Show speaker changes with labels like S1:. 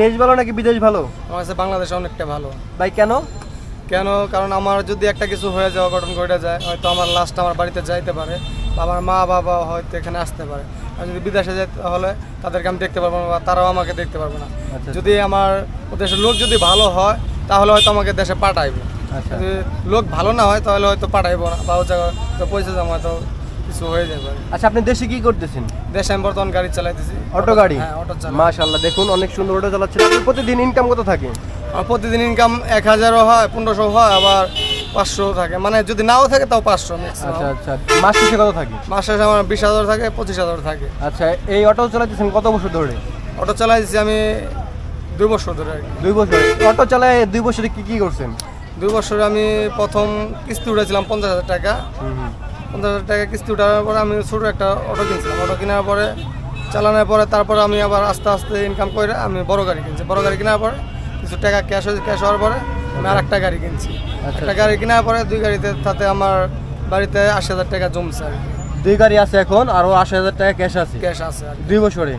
S1: দেশ ভালো নাকি বিদেশ ভালো?
S2: আমার কাছে বাংলাদেশ অনেকটা ভালো।
S1: ভাই কেন?
S2: কারণ আমার যদি একটা কিছু হয়ে যায়, অঘটন ঘটে যায়, হয়তো আমার লাস্ট আমার বাড়িতে যাইতে পারে, বা আমার মা বাবা হয়তো এখানে আসতে পারে। আর যদি বিদেশে যেতে হলে তাদেরকে আমি দেখতে পারবো না, বা তারাও আমাকে দেখতে পারবো না। যদি আমার দেশের লোক যদি ভালো হয় তাহলে হয়তো আমাকে দেশে পাঠাইবে। যদি লোক ভালো না হয় তাহলে হয়তো পাঠাইবো না, বা ও জায়গায় পয়সা জমা হয়তো কিছু হয়ে যাবে।
S1: আচ্ছা, আপনি দেশে কি করতেছেন?
S2: দেশে আমি বর্তমান গাড়ি চালাইতেছি,
S1: অটো গাড়ি।
S2: হ্যাঁ, অটো চালাই।
S1: মাশাআল্লাহ, দেখুন অনেক সুন্দর অটো চালাচ্ছেন। আপনার প্রতিদিন ইনকাম কত থাকে?
S2: আমার প্রতিদিন ইনকাম 1000ও হয়, 1500 হয়, আবার 500 থাকে। মানে যদি নাও থাকে তাও 500 ম্যাক্সিমাম।
S1: আচ্ছা আচ্ছা, মাস শেষে কত থাকে?
S2: মাস শেষে আমার 20,000 থাকে, 25,000 থাকে।
S1: আচ্ছা, এই অটো চালাইতেছেন কত বছর ধরে?
S2: অটো চালাইছি আমি 2 বছর ধরে আর কি।
S1: 2 বছর। অটো চালায় 2 বছরে কি কি করছেন?
S2: 2 বছরে আমি প্রথম কিস্তি উঠেছিলাম 50,000 টাকা। 50,000 টাকা কিস্তি উঠার পরে আমি ছোটো একটা অটো কিনছিলাম। অটো কেনার পরে চালানোর পরে তারপরে আমি আবার আস্তে আস্তে ইনকাম করে আমি বড় গাড়ি কিনছি। বড় গাড়ি কেনার পরে কিছু টাকা ক্যাশ হওয়ার পরে আমি আর একটা গাড়ি কিনছি। একটা গাড়ি কেনার পরে 2 গাড়িতে তাতে আমার বাড়িতে 80,000 টাকা জমছে আর কি।
S1: 2 গাড়ি আছে এখন, আরো 80,000 টাকা ক্যাশ আছে।
S2: ক্যাশ আছে আর কি।
S1: 2 বছরে।